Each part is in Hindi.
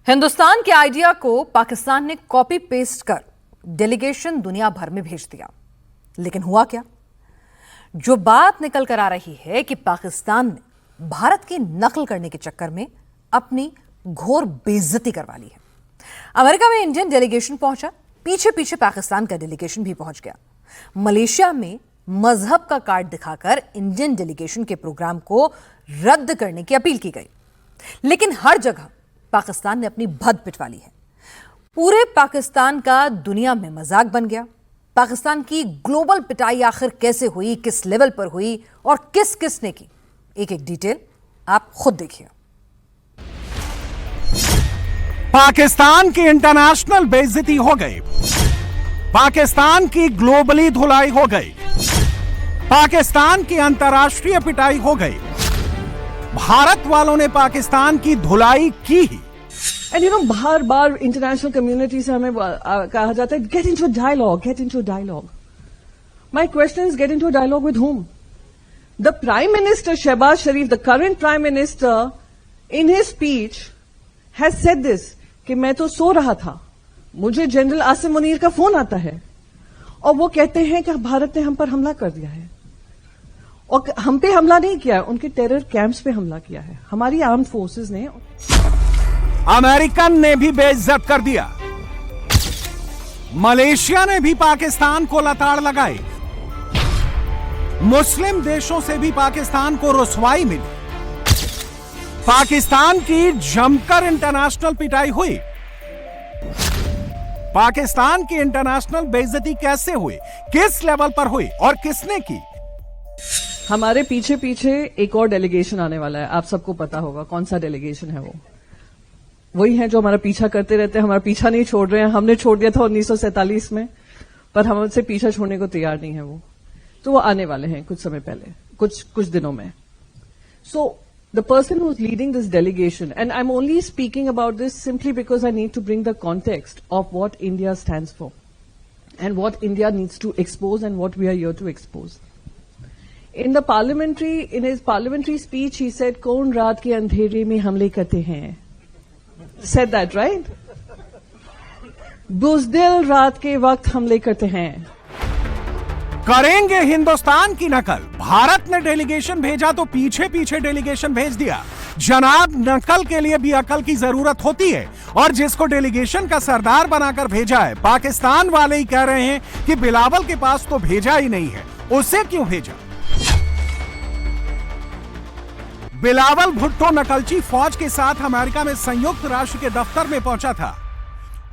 हिंदुस्तान के आइडिया को पाकिस्तान ने कॉपी पेस्ट कर डेलीगेशन दुनिया भर में भेज दिया। लेकिन हुआ क्या? जो बात निकल कर आ रही है कि पाकिस्तान ने भारत की नकल करने के चक्कर में अपनी घोर बेइज्जती करवा ली है। अमेरिका में इंडियन डेलीगेशन पहुंचा, पीछे पीछे पाकिस्तान का डेलीगेशन भी पहुंच गया। मलेशिया में मजहब का कार्ड दिखाकर इंडियन डेलीगेशन के प्रोग्राम को रद्द करने की अपील की गई। लेकिन हर जगह पाकिस्तान ने अपनी भद पिटवा ली है। पूरे पाकिस्तान का दुनिया में मजाक बन गया। पाकिस्तान की ग्लोबल पिटाई आखिर कैसे हुई, किस लेवल पर हुई और किस किस ने की, एक एक डिटेल आप खुद देखिए। पाकिस्तान की इंटरनेशनल बेइज्जती हो गई, पाकिस्तान की ग्लोबली धुलाई हो गई, पाकिस्तान की अंतर्राष्ट्रीय पिटाई हो गई। भारत वालों ने पाकिस्तान की धुलाई की ही। एंड यू नो, बार बार इंटरनेशनल कम्युनिटी से हमें कहा जाता है get into dialogue, get into dialogue. My question is get into dialogue with whom? The prime minister Shehbaz Sharif, the current prime minister, in his speech has said this कि मैं तो सो रहा था, मुझे जनरल आसिम मुनीर का फोन आता है और वो कहते हैं कि भारत ने हम पर हमला कर दिया है। और हम पे हमला नहीं किया है, उनके टेरर कैंप्स पे हमला किया है हमारी आर्म फोर्सेस ने। अमेरिकन ने भी बेइज्जत कर दिया, मलेशिया ने भी पाकिस्तान को लताड़ लगाई, मुस्लिम देशों से भी पाकिस्तान को रुसवाई मिली। पाकिस्तान की जमकर इंटरनेशनल पिटाई हुई। पाकिस्तान की इंटरनेशनल बेइज्जती कैसे हुई, किस लेवल पर हुई और किसने की? हमारे पीछे पीछे एक और डेलीगेशन आने वाला है, आप सबको पता होगा कौन सा डेलीगेशन है। वो वही है जो हमारा पीछा करते रहते हैं, हमारा पीछा नहीं छोड़ रहे हैं। हमने छोड़ दिया था 1947 में, पर हम उनसे पीछा छोड़ने को तैयार नहीं है वो। तो वो आने वाले हैं कुछ समय पहले, कुछ दिनों में। सो the person who's leading this delegation, and I'm only speaking about this simply because I need to bring the context of what India stands for and what India needs to expose and what we are here to expose. In his parliamentary speech, he said, "कौन रात के अंधेरे में हमले करते हैं?" Said that, right? बुज़दिल रात के वक्त हमले करते हैं। करेंगे हिंदुस्तान की नकल। भारत ने डेलीगेशन भेजा तो पीछे पीछे डेलीगेशन भेज दिया। जनाब, नकल के लिए भी अकल की जरूरत होती है, और जिसको डेलीगेशन का सरदार बनाकर भेजा है, पाकिस्तान वाले ही कह रहे हैं कि बिलावल के पास तो भेजा ही नहीं है, उसे क्यों भेजा? बिलावल भुट्टो नकलची फौज के साथ अमेरिका में संयुक्त राष्ट्र के दफ्तर में पहुंचा था,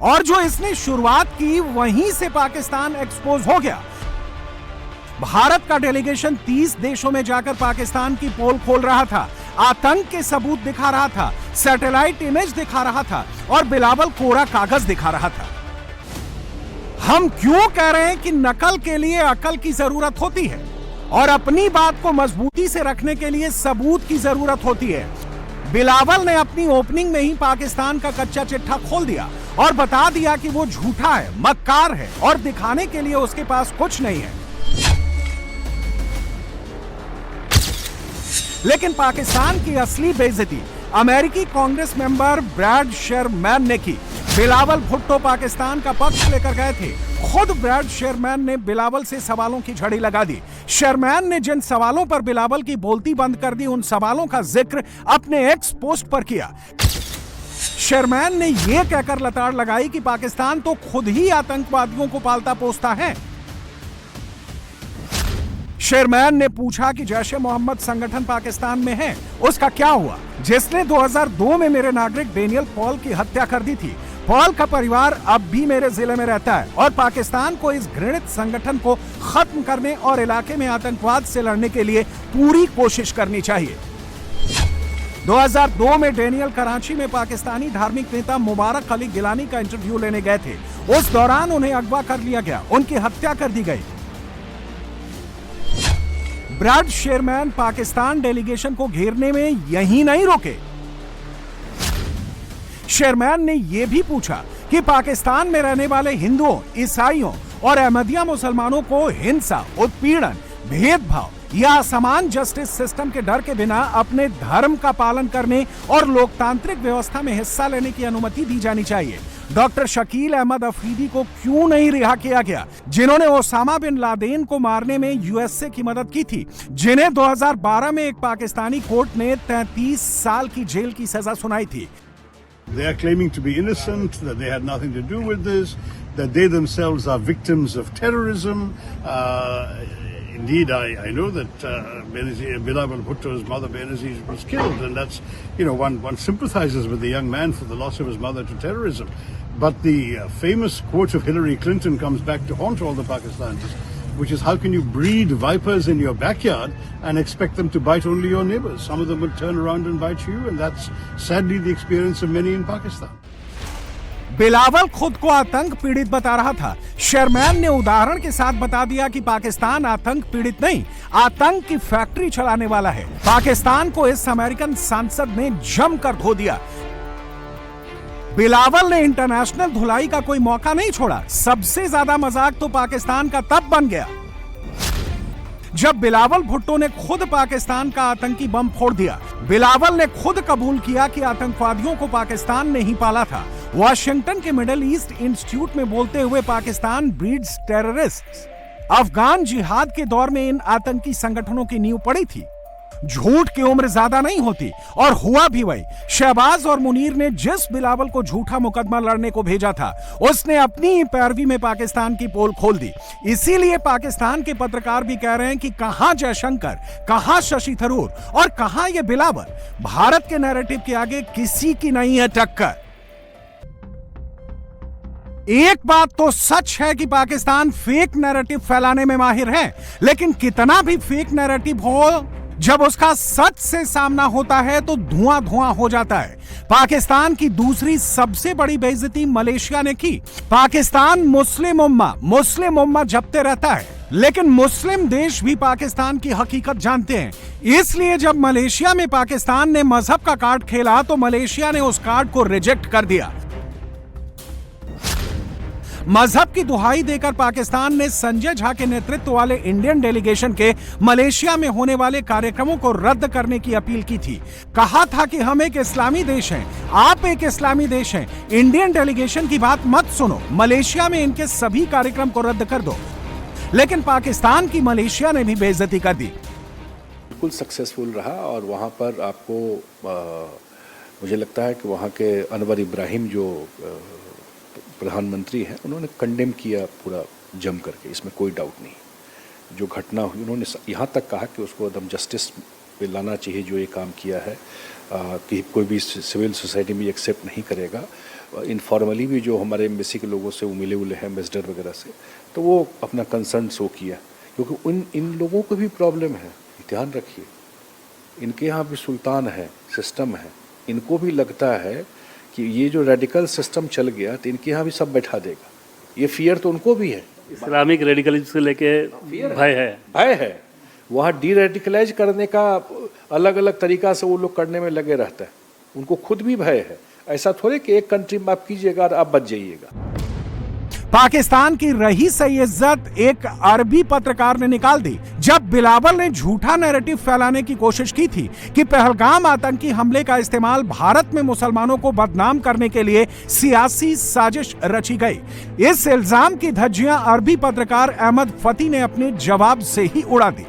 और जो इसने शुरुआत की वहीं से पाकिस्तान एक्सपोज हो गया। भारत का डेलीगेशन 30 देशों में जाकर पाकिस्तान की पोल खोल रहा था, आतंक के सबूत दिखा रहा था, सैटेलाइट इमेज दिखा रहा था, और बिलावल कोरा कागज दिखा रहा था। हम क्यों कह रहे हैं कि नकल के लिए अकल की जरूरत होती है और अपनी बात को मजबूती से रखने के लिए सबूत की जरूरत होती है? बिलावल ने अपनी ओपनिंग में ही पाकिस्तान का कच्चा चिट्ठा खोल दिया और बता दिया कि वो झूठा है, मक्कार है, और दिखाने के लिए उसके पास कुछ नहीं है। लेकिन पाकिस्तान की असली बेइज्जती अमेरिकी कांग्रेस मेंबर ब्रैड शेरमैन ने की। बिलावल भुट्टो पाकिस्तान का पक्ष लेकर गए थे। खुद ब्रैड शेरमैन ने बिलावल से सवालों की झड़ी लगा दी। शेरमैन ने जिन सवालों पर बिलावल की बोलती बंद कर दी, उन सवालों का जिक्र अपने एक्स पोस्ट पर किया। शेरमैन ने यह कहकर लताड़ लगाई कि पाकिस्तान तो खुद ही आतंकवादियों को पालता पोसता है। शेरमैन ने पूछा कि जैश ए मोहम्मद संगठन पाकिस्तान में है, उसका क्या हुआ, जिसने 2002 में मेरे नागरिक डेनियल पॉल की हत्या कर दी थी। पॉल का परिवार अब भी मेरे जिले में रहता है, और पाकिस्तान को इस घृणित संगठन को खत्म करने और इलाके में आतंकवाद से लड़ने के लिए पूरी कोशिश करनी चाहिए। 2002 में डेनियल कराची में पाकिस्तानी धार्मिक नेता मुबारक अली गिलानी का इंटरव्यू लेने गए थे। उस दौरान उन्हें अगवा कर लिया गया, उनकी हत्या कर दी गई। ब्रैड शेरमैन पाकिस्तान डेलीगेशन को घेरने में यहीं नहीं रुके। शेरमैन ने यह भी पूछा कि पाकिस्तान में रहने वाले हिंदुओं, ईसाइयों और अहमदिया मुसलमानों को हिंसा, उत्पीड़न, भेदभाव या समान जस्टिस सिस्टम के डर के बिना अपने धर्म का पालन करने और लोकतांत्रिक व्यवस्था में हिस्सा लेने की अनुमति दी जानी चाहिए। डॉक्टर शकील अहमद अफरीदी को क्यों नहीं रिहा किया गया, जिन्होंने ओसामा बिन लादेन को मारने में यूएसए की मदद की थी, जिन्हें 2012 में एक पाकिस्तानी कोर्ट ने 33 साल की जेल की सजा सुनाई थी। They are claiming to be innocent, that they had nothing to do with this, that they themselves are victims of terrorism. Indeed, I know that Bilawal Bhutto's mother Benazir was killed, and that's, one sympathizes with the young man for the loss of his mother to terrorism. But the famous quote of Hillary Clinton comes back to haunt all the Pakistanis, which is, how can you breed vipers in your backyard and expect them to bite only your neighbors? Some of them will turn around and bite you, and that's sadly the experience of many in Pakistan. Bilawal खुद को आतंक पीड़ित बता रहा था। शेरमैन ने उदाहरण के साथ बता दिया कि पाकिस्तान आतंक पीड़ित नहीं, आतंक की फैक्ट्री चलाने वाला है। पाकिस्तान को इस अमेरिकन सांसद ने जमकर धो दिया। बिलावल ने इंटरनेशनल धुलाई का कोई मौका नहीं छोड़ा। सबसे ज्यादा मजाक तो पाकिस्तान का तब बन गया जब बिलावल भुट्टो ने खुद पाकिस्तान का आतंकी बम फोड़ दिया। बिलावल ने खुद कबूल किया कि आतंकवादियों को पाकिस्तान ने ही पाला था। वॉशिंगटन के मिडिल ईस्ट इंस्टीट्यूट में बोलते हुए पाकिस्तान ब्रीड्स टेररिस्ट्स। अफगान जिहाद के दौर में इन आतंकी संगठनों की नींव पड़ी थी। झूठ की उम्र ज्यादा नहीं होती, और हुआ भी वही। शहबाज और मुनीर ने जिस बिलावल को झूठा मुकदमा लड़ने को भेजा था, उसने अपनी ही पैरवी में पाकिस्तान की पोल खोल दी। इसीलिए पाकिस्तान के पत्रकार भी कह रहे हैं कि कहां जयशंकर, कहां शशि थरूर और कहां ये बिलावल। भारत के नैरेटिव के आगे किसी की नहीं है टक्कर। एक बात तो सच है कि पाकिस्तान फेक नैरेटिव फैलाने में माहिर है, लेकिन कितना भी फेक नैरेटिव हो, जब उसका सच से सामना होता है तो धुआं धुआं हो जाता है। पाकिस्तान की दूसरी सबसे बड़ी बेइज्जती मलेशिया ने की। पाकिस्तान मुस्लिम उम्मा जपते रहता है, लेकिन मुस्लिम देश भी पाकिस्तान की हकीकत जानते हैं। इसलिए जब मलेशिया में पाकिस्तान ने मजहब का कार्ड खेला तो मलेशिया ने उस कार्ड को रिजेक्ट कर दिया। मजहब की दुहाई देकर पाकिस्तान ने संजय झा के नेतृत्व वाले इंडियन डेलीगेशन के मलेशिया में होने वाले कार्यक्रमों को रद्द करने की अपील की थी। कहा था कि हम एक इस्लामी देश हैं, आप एक इस्लामी देश हैं, इंडियन डेलीगेशन की बात मत सुनो, मलेशिया में इनके सभी कार्यक्रम को रद्द कर दो। लेकिन पाकिस्तान की मलेशिया ने भी बेइज्जती कर दी। बिल्कुल सक्सेसफुल रहा, और वहाँ पर आपको मुझे लगता है कि वहाँ के अनवर इब्राहिम जो प्रधानमंत्री हैं, उन्होंने कंडेम किया पूरा जम करके, इसमें कोई डाउट नहीं। जो घटना हुई, उन्होंने यहाँ तक कहा कि उसको एकदम जस्टिस पे लाना चाहिए, जो ये काम किया है, कि कोई भी सिविल सोसाइटी में एक्सेप्ट नहीं करेगा। इनफॉर्मली भी जो हमारे एम्बेसी के लोगों से मिले हुए हैं, एम्बेसडर वगैरह से, तो वो अपना कंसर्न शो किया, क्योंकि इन लोगों को भी प्रॉब्लम है। ध्यान रखिए, इनके यहाँ भी सुल्तान है, सिस्टम है, इनको भी लगता है कि ये जो रेडिकल सिस्टम चल गया तो इनके यहाँ भी सब बैठा देगा। ये फियर तो उनको भी है, इस्लामिक रेडिकलिज्म से लेके भय है। वहाँ डी रेडिकलाइज करने का अलग अलग तरीका से वो लोग करने में लगे रहता है, उनको खुद भी भय है। ऐसा थोड़े कि एक कंट्री में आप कीजिएगा और आप बच जाइएगा। पाकिस्तान की रही सही इज्जत एक अरबी पत्रकार ने निकाल दी जब बिलावल ने झूठा नैरेटिव फैलाने की कोशिश की थी कि पहलगाम आतंकी हमले का इस्तेमाल भारत में मुसलमानों को बदनाम करने के लिए सियासी साजिश रची गई। इस इल्जाम की धज्जियां अरबी पत्रकार अहमद फती ने अपने जवाब से ही उड़ा दी।